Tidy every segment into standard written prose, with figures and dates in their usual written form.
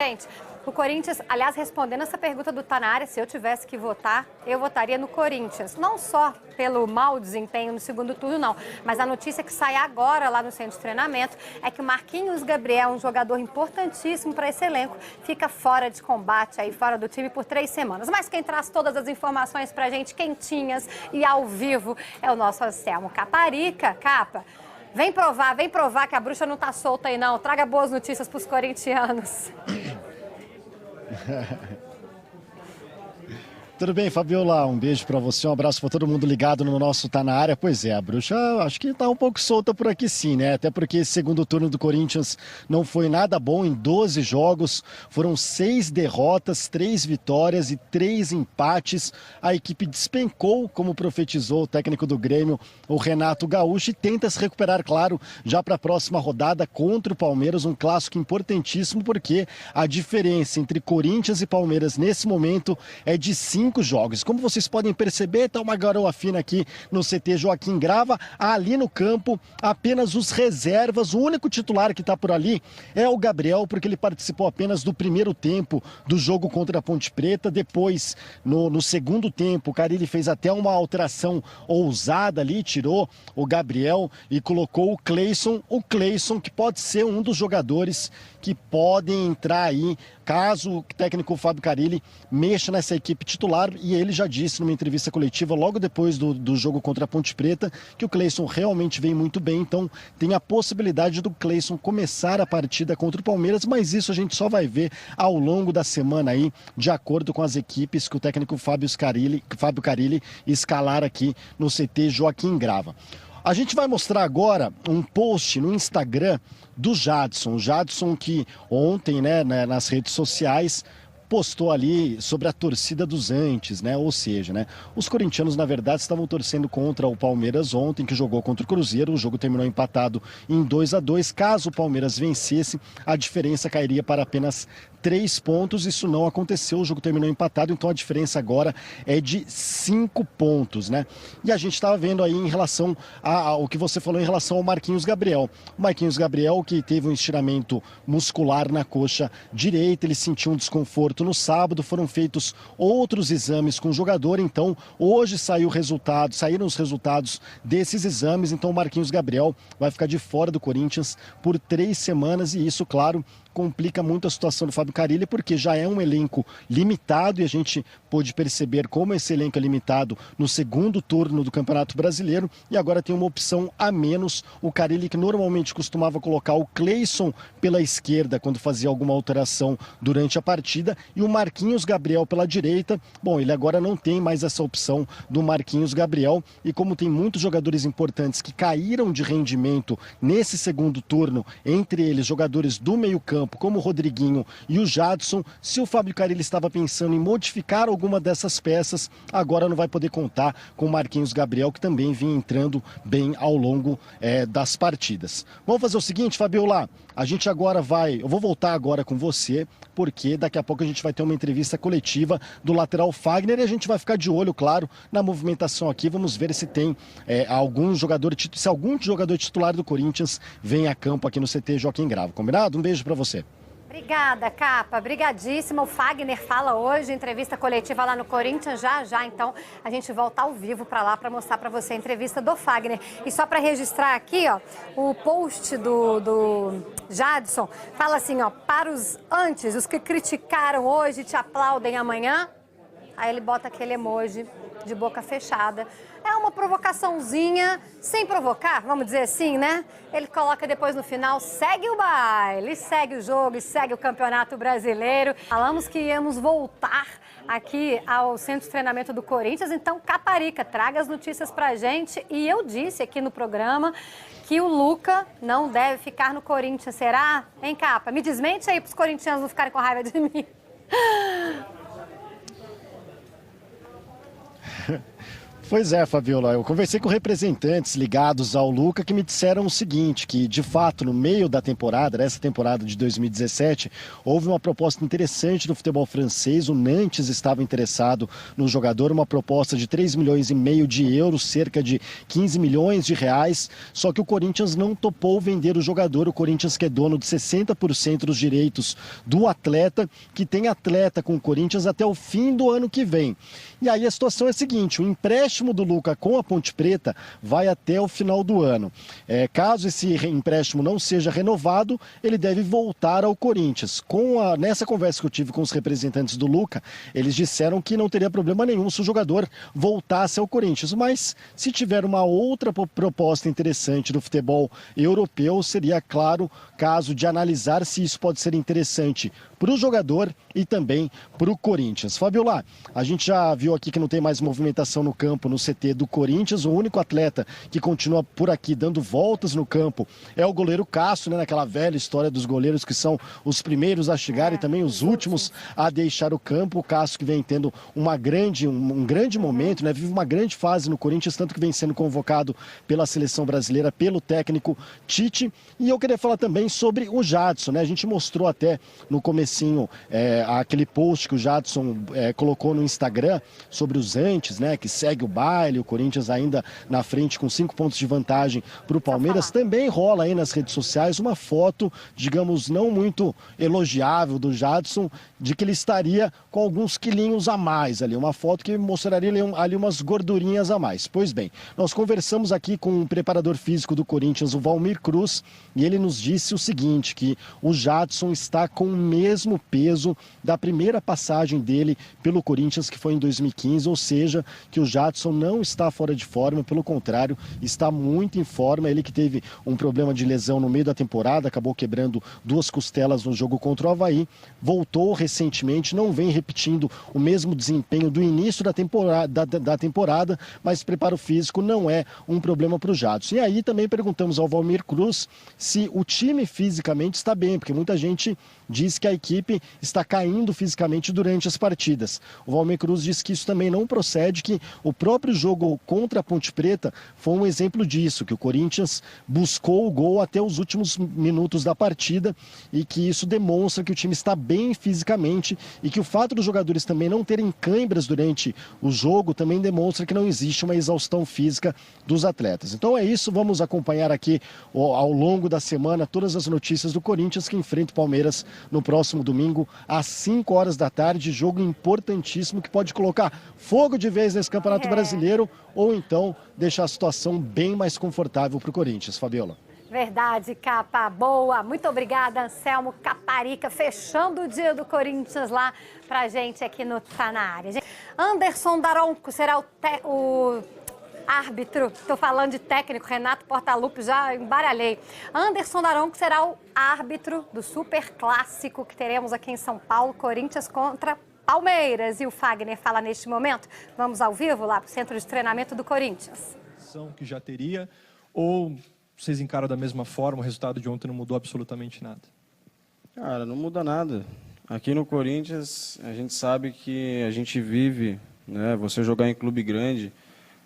Gente, o Corinthians, aliás, respondendo essa pergunta do Tanara, se eu tivesse que votar, eu votaria no Corinthians. Não só pelo mau desempenho no segundo turno, não. Mas a notícia que sai agora lá no centro de treinamento é que o Marquinhos Gabriel, um jogador importantíssimo para esse elenco, fica fora de combate, aí fora do time por 3 semanas. Mas quem traz todas as informações pra gente, quentinhas e ao vivo, é o nosso Anselmo Caparica. Capa, vem provar que a bruxa não tá solta aí, não. Traga boas notícias pros corintianos. Tudo bem, Fabiola? Um beijo pra você, um abraço pra todo mundo ligado no nosso Tá Na Área. Pois é, a bruxa acho que tá um pouco solta por aqui sim, né? Até porque esse segundo turno do Corinthians não foi nada bom em 12 jogos. Foram 6 derrotas, 3 vitórias e 3 empates. A equipe despencou, como profetizou o técnico do Grêmio, o Renato Gaúcho, e tenta se recuperar, claro, já para a próxima rodada contra o Palmeiras. Um clássico importantíssimo porque a diferença entre Corinthians e Palmeiras nesse momento é de 5 jogos. Como vocês podem perceber, tá uma garoa fina aqui no CT Joaquim Grava. Ali no campo, apenas os reservas. O único titular que tá por ali é o Gabriel, porque ele participou apenas do primeiro tempo do jogo contra a Ponte Preta. Depois, no segundo tempo, o Carille fez até uma alteração ousada ali, tirou o Gabriel e colocou o Cleison. O Cleison, que pode ser um dos jogadores que podem entrar aí, caso o técnico Fábio Carille mexa nessa equipe titular. E ele já disse numa entrevista coletiva, logo depois do jogo contra a Ponte Preta, que o Cleison realmente vem muito bem. Então tem a possibilidade do Cleison começar a partida contra o Palmeiras, mas isso a gente só vai ver ao longo da semana aí, de acordo com as equipes que o técnico Fábio Carille escalar aqui no CT Joaquim Grava. A gente vai mostrar agora um post no Instagram do Jadson. O Jadson que ontem, né, nas redes sociais, postou ali sobre a torcida dos antes, né? Ou seja, né, os corintianos, na verdade, estavam torcendo contra o Palmeiras ontem, que jogou contra o Cruzeiro. O jogo terminou empatado em 2-2. Caso o Palmeiras vencesse, a diferença cairia para apenas 3 pontos. Isso não aconteceu, o jogo terminou empatado, então a diferença agora é de 5 pontos, né? E a gente estava vendo aí em relação ao que você falou em relação ao Marquinhos Gabriel. O Marquinhos Gabriel, que teve um estiramento muscular na coxa direita, ele sentiu um desconforto no sábado, foram feitos outros exames com o jogador, então hoje saíram os resultados desses exames, então o Marquinhos Gabriel vai ficar de fora do Corinthians por 3 semanas, e isso, claro, complica muito a situação do Fábio Carille, porque já é um elenco limitado, e a gente pôde perceber como esse elenco é limitado no segundo turno do Campeonato Brasileiro, e agora tem uma opção a menos. O Carille, que normalmente costumava colocar o Cleison pela esquerda quando fazia alguma alteração durante a partida, e o Marquinhos Gabriel pela direita. Bom, ele agora não tem mais essa opção do Marquinhos Gabriel, e como tem muitos jogadores importantes que caíram de rendimento nesse segundo turno, entre eles jogadores do meio-campo, como o Rodriguinho e o Jadson, se o Fábio Carille estava pensando em modificar alguma dessas peças, agora não vai poder contar com o Marquinhos Gabriel, que também vinha entrando bem ao longo das partidas. Vamos fazer o seguinte, Fabiola, eu vou voltar agora com você, porque daqui a pouco a gente vai ter uma entrevista coletiva do lateral Fagner, e a gente vai ficar de olho, claro, na movimentação aqui. Vamos ver se tem algum jogador titular do Corinthians vem a campo aqui no CT Joaquim Grava. Combinado? Um beijo pra você. Obrigada, Capa. Obrigadíssima. O Fagner fala hoje, entrevista coletiva lá no Corinthians. Já, então, a gente volta ao vivo para lá para mostrar para você a entrevista do Fagner. E só para registrar aqui, ó, o post do Jadson fala assim, ó, para os antes, os que criticaram hoje te aplaudem amanhã. Aí ele bota aquele emoji de boca fechada. É uma provocaçãozinha, sem provocar, vamos dizer assim, né? Ele coloca depois no final, segue o baile, segue o jogo e segue o Campeonato Brasileiro. Falamos que íamos voltar aqui ao centro de treinamento do Corinthians, então Caparica, traga as notícias pra gente. E eu disse aqui no programa que o Luca não deve ficar no Corinthians, será? Hein, Capa? Me desmente aí pros corintianos não ficarem com raiva de mim. Pois é, Fabiola, eu conversei com representantes ligados ao Luca que me disseram o seguinte, que de fato no meio da temporada, dessa temporada de 2017, houve uma proposta interessante do futebol francês, o Nantes estava interessado no jogador, uma proposta de 3,5 milhões de euros, cerca de 15 milhões de reais, só que o Corinthians não topou vender o jogador, o Corinthians que é dono de 60% dos direitos do atleta, que tem atleta com o Corinthians até o fim do ano que vem. E aí a situação é a seguinte, o empréstimo do Luca com a Ponte Preta vai até o final do ano. Caso esse empréstimo não seja renovado, ele deve voltar ao Corinthians. Nessa conversa que eu tive com os representantes do Luca, eles disseram que não teria problema nenhum se o jogador voltasse ao Corinthians, mas se tiver uma outra proposta interessante do futebol europeu, seria, claro, caso de analisar se isso pode ser interessante para o jogador e também para o Corinthians. Fabiola, a gente já viu aqui que não tem mais movimentação no campo no CT do Corinthians. O único atleta que continua por aqui dando voltas no campo é o goleiro Cássio, né? Naquela velha história dos goleiros que são os primeiros a chegar e também os últimos a deixar o campo. O Cássio que vem tendo um grande momento, né? Vive uma grande fase no Corinthians, tanto que vem sendo convocado pela seleção brasileira, pelo técnico Tite. E eu queria falar também sobre o Jadson, né? A gente mostrou até no comecinho aquele post que o Jadson colocou no Instagram sobre os antes, né? Que segue o baile, o Corinthians ainda na frente com 5 pontos de vantagem para o Palmeiras. Também rola aí nas redes sociais uma foto, digamos, não muito elogiável do Jadson, de que ele estaria com alguns quilinhos a mais ali. Uma foto que mostraria ali umas gordurinhas a mais. Pois bem, nós conversamos aqui com o preparador físico do Corinthians, o Valmir Cruz, e ele nos disse o seguinte, que o Jadson está com o mesmo peso da primeira passagem dele pelo Corinthians, que foi em 2015, ou seja, que o Jadson não está fora de forma, pelo contrário, está muito em forma. Ele que teve um problema de lesão no meio da temporada, acabou quebrando 2 costelas no jogo contra o Avaí, voltou recentemente, não vem repetindo o mesmo desempenho do início da temporada, mas preparo físico não é um problema para o Jadson. E aí também perguntamos ao Valmir Cruz se o time fisicamente está bem, porque muita gente diz que a equipe está caindo fisicamente durante as partidas. O Valmir Cruz diz que isso também não procede, que o próprio jogo contra a Ponte Preta foi um exemplo disso, que o Corinthians buscou o gol até os últimos minutos da partida e que isso demonstra que o time está bem fisicamente e que o fato dos jogadores também não terem câimbras durante o jogo também demonstra que não existe uma exaustão física dos atletas. Então é isso, vamos acompanhar aqui ao longo da semana todas as notícias do Corinthians, que enfrenta o Palmeiras no próximo domingo, às 5 horas da tarde, jogo importantíssimo que pode colocar fogo de vez nesse Campeonato Brasileiro ou então deixar a situação bem mais confortável para o Corinthians. Fabiola. Verdade, Capa. Boa. Muito obrigada, Anselmo Caparica, fechando o dia do Corinthians lá pra gente aqui no Tá Na Área. Anderson Daronco será o árbitro, estou falando de técnico, Renato Portaluppi, já embaralhei. Anderson Daronco será o árbitro do super clássico que teremos aqui em São Paulo, Corinthians contra Palmeiras. E o Fagner fala neste momento. Vamos ao vivo lá para o centro de treinamento do Corinthians. Que já teria, ou vocês encaram da mesma forma, o resultado de ontem não mudou absolutamente nada? Cara, não muda nada. Aqui no Corinthians, a gente sabe que a gente vive, né? Você jogar em clube grande,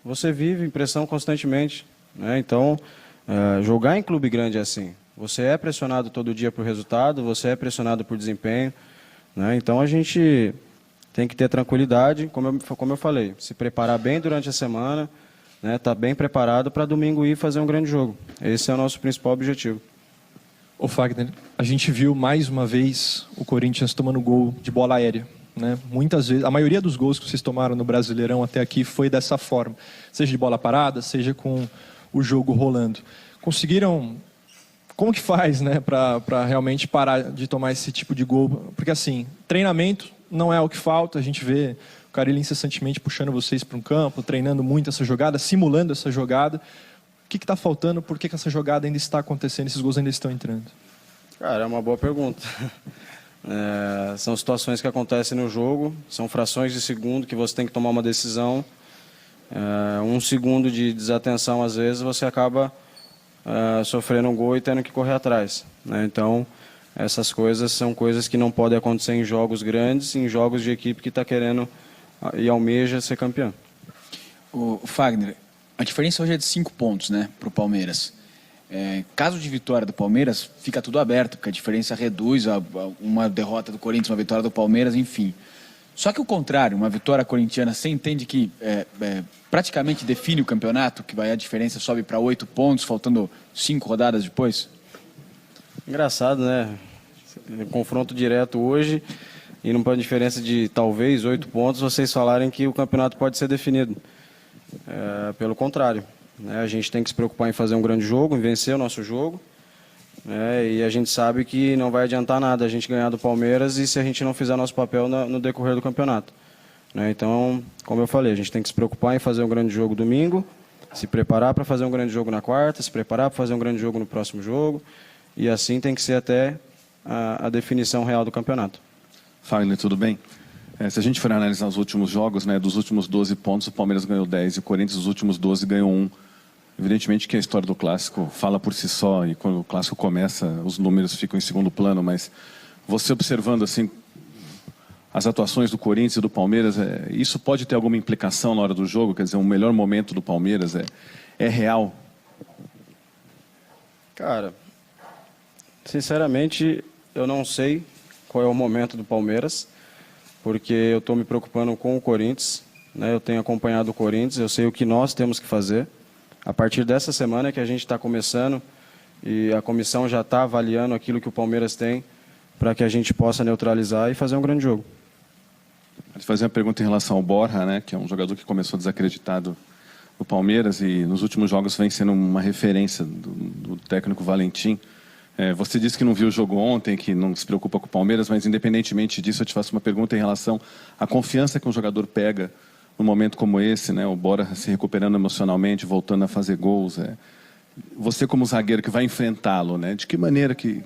você vive pressão constantemente, né? Então, jogar em clube grande é assim. Você é pressionado todo dia por resultado, você é pressionado por desempenho, né? Então, a gente tem que ter tranquilidade, como eu falei, se preparar bem durante a semana, né? Tá bem preparado para domingo ir fazer um grande jogo. Esse é o nosso principal objetivo. Ô Fagner, a gente viu mais uma vez o Corinthians tomando gol de bola aérea, né? Muitas vezes, a maioria dos gols que vocês tomaram no Brasileirão até aqui foi dessa forma, seja de bola parada, seja com o jogo rolando. Conseguiram, como que faz, né, para realmente parar de tomar esse tipo de gol? Porque assim, treinamento não é o que falta, a gente vê o Carille incessantemente puxando vocês para um campo, treinando muito essa jogada, simulando essa jogada. O que está faltando? Por que essa jogada ainda está acontecendo, esses gols ainda estão entrando? Cara, é uma boa pergunta. São situações que acontecem no jogo, são frações de segundo que você tem que tomar uma decisão. 1 segundo de desatenção, às vezes, você acaba sofrendo um gol e tendo que correr atrás, né? Então, essas coisas são coisas que não podem acontecer em jogos grandes, em jogos de equipe que está querendo e almeja ser campeão. O Fagner, a diferença hoje é de 5 pontos, né, para o Palmeiras. Caso de vitória do Palmeiras, fica tudo aberto, porque a diferença reduz uma derrota do Corinthians, uma vitória do Palmeiras, enfim. Só que o contrário, uma vitória corintiana, você entende que praticamente define o campeonato, que a diferença sobe para 8 pontos, faltando 5 rodadas depois? Engraçado, né? Confronto direto hoje e numa diferença de talvez 8 pontos, vocês falarem que o campeonato pode ser definido. Pelo contrário, né? A gente tem que se preocupar em fazer um grande jogo, em vencer o nosso jogo. E a gente sabe que não vai adiantar nada a gente ganhar do Palmeiras e se a gente não fizer nosso papel no decorrer do campeonato. Então, como eu falei, a gente tem que se preocupar em fazer um grande jogo domingo, se preparar para fazer um grande jogo na quarta, se preparar para fazer um grande jogo no próximo jogo, e assim tem que ser até a definição real do campeonato. Fagner, tudo bem? Se a gente for analisar os últimos jogos, né, dos últimos 12 pontos, o Palmeiras ganhou 10 e o Corinthians, os últimos 12, ganhou 1. Evidentemente que a história do Clássico fala por si só e quando o Clássico começa, os números ficam em segundo plano, mas você observando assim as atuações do Corinthians e do Palmeiras, isso pode ter alguma implicação na hora do jogo? Quer dizer, o melhor momento do Palmeiras é real? Cara, sinceramente, eu não sei qual é o momento do Palmeiras, porque eu estou me preocupando com o Corinthians, né? Eu tenho acompanhado o Corinthians, eu sei o que nós temos que fazer. A partir dessa semana que a gente está começando e a comissão já está avaliando aquilo que o Palmeiras tem para que a gente possa neutralizar e fazer um grande jogo. Vou fazer uma pergunta em relação ao Borja, né, que é um jogador que começou desacreditado no Palmeiras e nos últimos jogos vem sendo uma referência do técnico Valentim. Você disse que não viu o jogo ontem, que não se preocupa com o Palmeiras, mas independentemente disso eu te faço uma pergunta em relação à confiança que um jogador pega num momento como esse, né, o Borja se recuperando emocionalmente, voltando a fazer gols. Você como zagueiro que vai enfrentá-lo, né, de que maneira que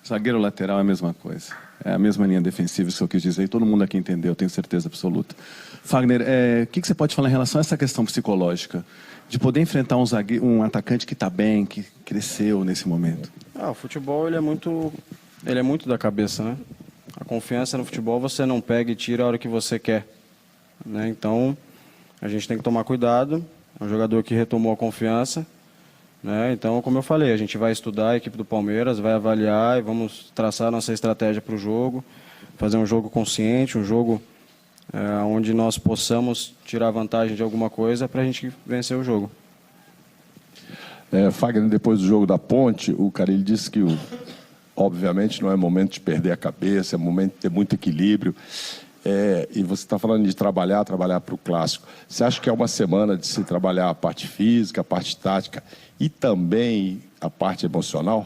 zagueiro lateral é a mesma coisa? É a mesma linha defensiva, isso que eu quis dizer, e todo mundo aqui entendeu, tenho certeza absoluta. Fagner, o que você pode falar em relação a essa questão psicológica, de poder enfrentar um atacante que está bem, que cresceu nesse momento? O futebol ele é muito da cabeça, né? A confiança no futebol você não pega e tira a hora que você quer. Né? Então, a gente tem que tomar cuidado. É um jogador que retomou a confiança. Né? Então, como eu falei, a gente vai estudar a equipe do Palmeiras, vai avaliar e vamos traçar nossa estratégia para o jogo, fazer um jogo consciente, um jogo onde nós possamos tirar vantagem de alguma coisa para a gente vencer o jogo. Fagner, depois do jogo da Ponte, o Carille disse que, obviamente, não é momento de perder a cabeça, é momento de ter muito equilíbrio. E você está falando de trabalhar para o Clássico. Você acha que é uma semana de se trabalhar a parte física, a parte tática e também a parte emocional?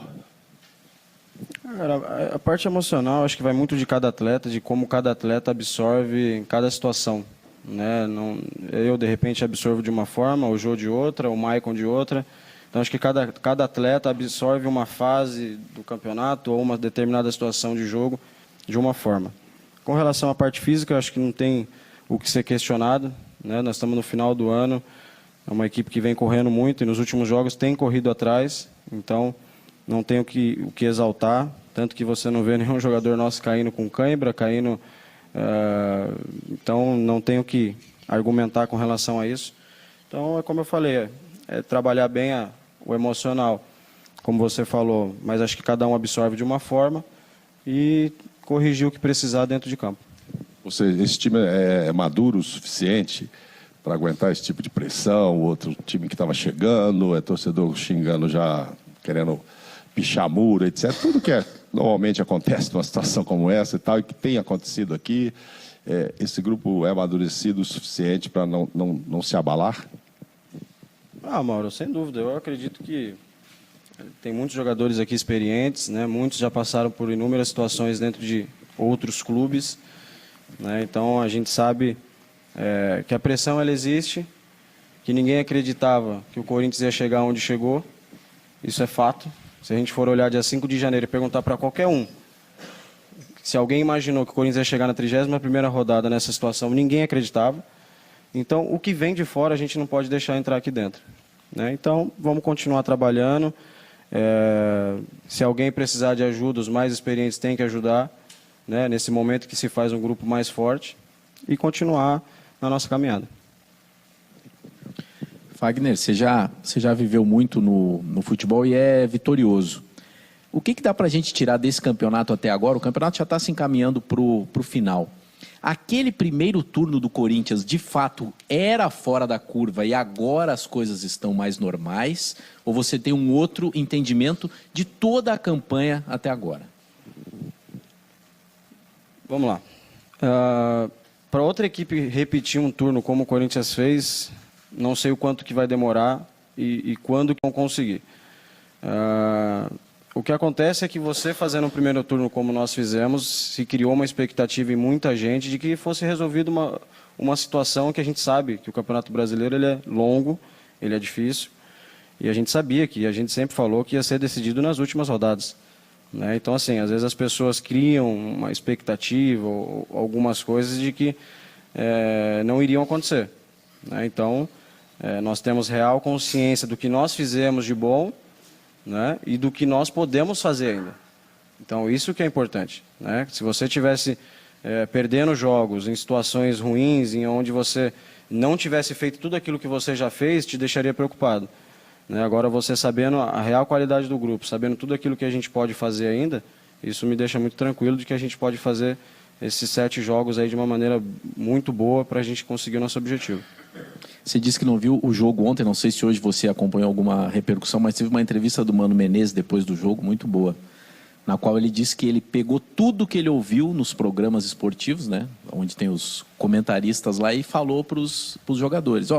A parte emocional acho que vai muito de cada atleta, de como cada atleta absorve em cada situação. Né? Eu, de repente, absorvo de uma forma, o Jô de outra, o Maicon de outra. Então, acho que cada atleta absorve uma fase do campeonato ou uma determinada situação de jogo de uma forma. Com relação à parte física, acho que não tem o que ser questionado. Né? Nós estamos no final do ano, é uma equipe que vem correndo muito e nos últimos jogos tem corrido atrás, então não tem o que exaltar, tanto que você não vê nenhum jogador nosso caindo com cãibra, então não tem o que argumentar com relação a isso. Então, é como eu falei, trabalhar bem o emocional, como você falou, mas acho que cada um absorve de uma forma e corrigir o que precisar dentro de campo. Ou seja, esse time é maduro o suficiente para aguentar esse tipo de pressão? O outro time que estava chegando, torcedor xingando já, querendo pichar muro, etc. Tudo que normalmente acontece numa situação como essa e tal, e que tem acontecido aqui, esse grupo é amadurecido o suficiente para não se abalar? Mauro, sem dúvida. Eu acredito que tem muitos jogadores aqui experientes, né? Muitos já passaram por inúmeras situações dentro de outros clubes. Né? Então, a gente sabe que a pressão ela existe, que ninguém acreditava que o Corinthians ia chegar onde chegou. Isso é fato. Se a gente for olhar dia 5 de janeiro e perguntar para qualquer um, se alguém imaginou que o Corinthians ia chegar na 31ª rodada nessa situação, ninguém acreditava. Então, o que vem de fora a gente não pode deixar entrar aqui dentro. Né? Então, vamos continuar trabalhando. Se alguém precisar de ajuda, os mais experientes têm que ajudar, né? Nesse momento que se faz um grupo mais forte e continuar na nossa caminhada. Fagner, você já viveu muito no futebol e é vitorioso. O que dá para a gente tirar desse campeonato até agora? O campeonato já está se encaminhando para o final. Aquele primeiro turno do Corinthians, de fato, era fora da curva e agora as coisas estão mais normais? Ou você tem um outro entendimento de toda a campanha até agora? Vamos lá. Para outra equipe repetir um turno como o Corinthians fez, não sei o quanto que vai demorar e quando que vão conseguir. O que acontece é que você fazendo um primeiro turno como nós fizemos, se criou uma expectativa em muita gente de que fosse resolvida uma situação que a gente sabe que o Campeonato Brasileiro ele é longo, ele é difícil, e a gente sabia que, a gente sempre falou que ia ser decidido nas últimas rodadas. Né? Então, assim, às vezes as pessoas criam uma expectativa ou algumas coisas de que não iriam acontecer. Né? Então, nós temos real consciência do que nós fizemos de bom, né? E do que nós podemos fazer ainda. Então, isso que é importante. Né? Se você estivesse perdendo jogos em situações ruins, em onde você não tivesse feito tudo aquilo que você já fez, te deixaria preocupado. Né? Agora, você sabendo a real qualidade do grupo, sabendo tudo aquilo que a gente pode fazer ainda, isso me deixa muito tranquilo de que a gente pode fazer esses 7 jogos aí de uma maneira muito boa para a gente conseguir o nosso objetivo. Você disse que não viu o jogo ontem, não sei se hoje você acompanhou alguma repercussão, mas teve uma entrevista do Mano Menezes depois do jogo, muito boa, na qual ele disse que ele pegou tudo que ele ouviu nos programas esportivos, né, onde tem os comentaristas lá, e falou para os jogadores,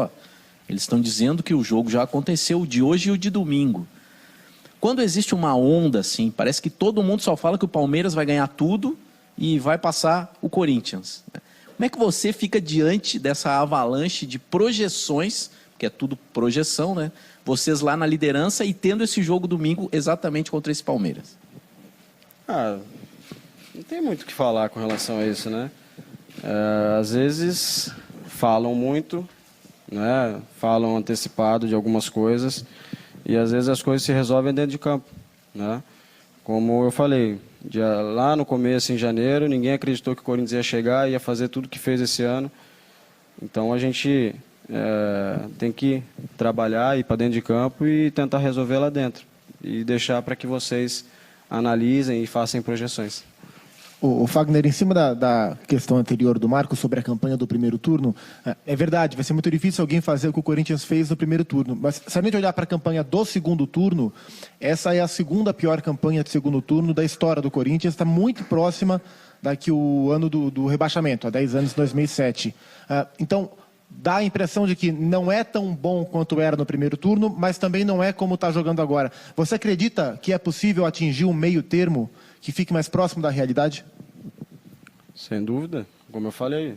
eles estão dizendo que o jogo já aconteceu, o de hoje e o de domingo. Quando existe uma onda assim, parece que todo mundo só fala que o Palmeiras vai ganhar tudo e vai passar o Corinthians. Como é que você fica diante dessa avalanche de projeções, que é tudo projeção, né? Vocês lá na liderança e tendo esse jogo domingo exatamente contra esse Palmeiras? Não tem muito o que falar com relação a isso, né? Às vezes falam muito, né? Falam antecipado de algumas coisas e às vezes as coisas se resolvem dentro de campo, né? Como eu falei, lá no começo, em janeiro, ninguém acreditou que o Corinthians ia chegar e ia fazer tudo que fez esse ano. Então a gente tem que trabalhar, ir para dentro de campo e tentar resolver lá dentro. E deixar para que vocês analisem e façam projeções. O Fagner, em cima da questão anterior do Marco sobre a campanha do primeiro turno, é verdade, vai ser muito difícil alguém fazer o que o Corinthians fez no primeiro turno. Mas se a gente olhar para a campanha do segundo turno, essa é a segunda pior campanha de segundo turno da história do Corinthians, está muito próxima daqui o ano do rebaixamento, há 10 anos, 2007. Então, dá a impressão de que não é tão bom quanto era no primeiro turno, mas também não é como está jogando agora. Você acredita que é possível atingir um meio termo que fique mais próximo da realidade? Sem dúvida, como eu falei,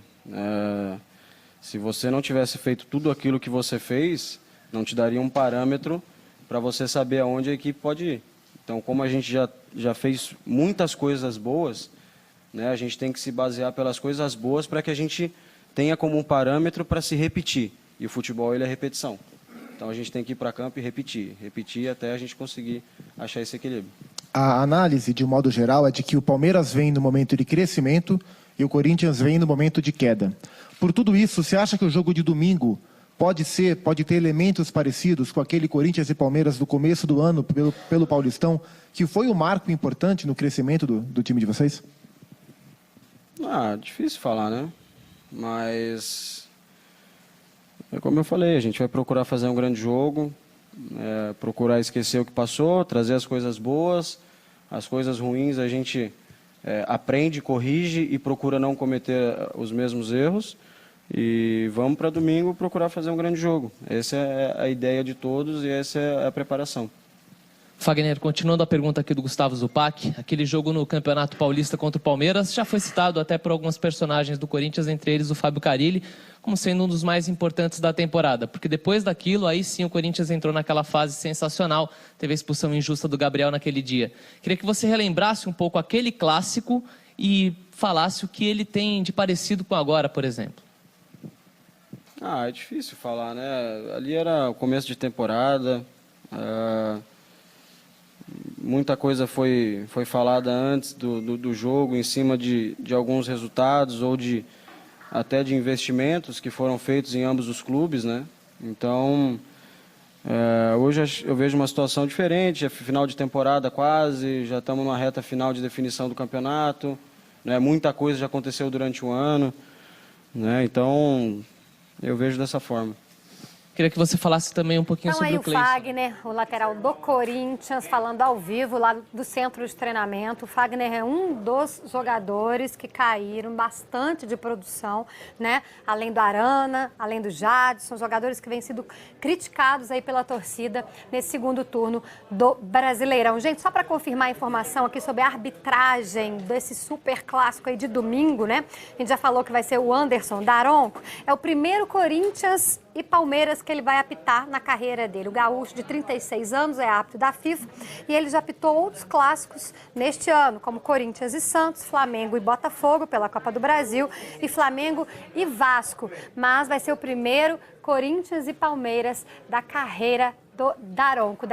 se você não tivesse feito tudo aquilo que você fez, não te daria um parâmetro para você saber aonde a equipe pode ir. Então, como a gente já fez muitas coisas boas, né, a gente tem que se basear pelas coisas boas para que a gente tenha como um parâmetro para se repetir. E o futebol ele é repetição. Então, a gente tem que ir para campo e repetir até a gente conseguir achar esse equilíbrio. A análise, de um modo geral, é de que o Palmeiras vem no momento de crescimento e o Corinthians vem no momento de queda. Por tudo isso, você acha que o jogo de domingo pode ter elementos parecidos com aquele Corinthians e Palmeiras do começo do ano pelo Paulistão, que foi um marco importante no crescimento do time de vocês? Difícil falar, né? Mas, como eu falei, a gente vai procurar fazer um grande jogo, procurar esquecer o que passou, trazer as coisas boas, as coisas ruins a gente aprende, corrige e procura não cometer os mesmos erros. E vamos para domingo procurar fazer um grande jogo. Essa é a ideia de todos e essa é a preparação. Fagner, continuando a pergunta aqui do Gustavo Zupac, aquele jogo no Campeonato Paulista contra o Palmeiras já foi citado até por alguns personagens do Corinthians, entre eles o Fábio Carille, como sendo um dos mais importantes da temporada, porque depois daquilo, aí sim o Corinthians entrou naquela fase sensacional, teve a expulsão injusta do Gabriel naquele dia. Queria que você relembrasse um pouco aquele clássico e falasse o que ele tem de parecido com agora, por exemplo. É difícil falar, né? Ali era o começo de temporada, muita coisa foi falada antes do jogo, em cima de alguns resultados ou até de investimentos que foram feitos em ambos os clubes, né? Então, Hoje eu vejo uma situação diferente, é final de temporada quase, já estamos numa reta final de definição do campeonato, né? Muita coisa já aconteceu durante o ano, né? Então eu vejo dessa forma. Queria que você falasse também um pouquinho Então sobre aí o o Cleison. Fagner, o lateral do Corinthians, falando ao vivo lá do centro de treinamento. O Fagner é um dos jogadores que caíram bastante de produção, né? Além do Arana, além do Jadson, jogadores que vêm sido criticados aí pela torcida nesse segundo turno do Brasileirão. Gente, só para confirmar a informação aqui sobre a arbitragem desse super clássico aí de domingo, né? A gente já falou que vai ser o Anderson Daronco. É o primeiro Corinthians e Palmeiras que ele vai apitar na carreira dele. O gaúcho de 36 anos é árbitro da FIFA e ele já apitou outros clássicos neste ano, como Corinthians e Santos, Flamengo e Botafogo pela Copa do Brasil e Flamengo e Vasco. Mas vai ser o primeiro Corinthians e Palmeiras da carreira do Daronco.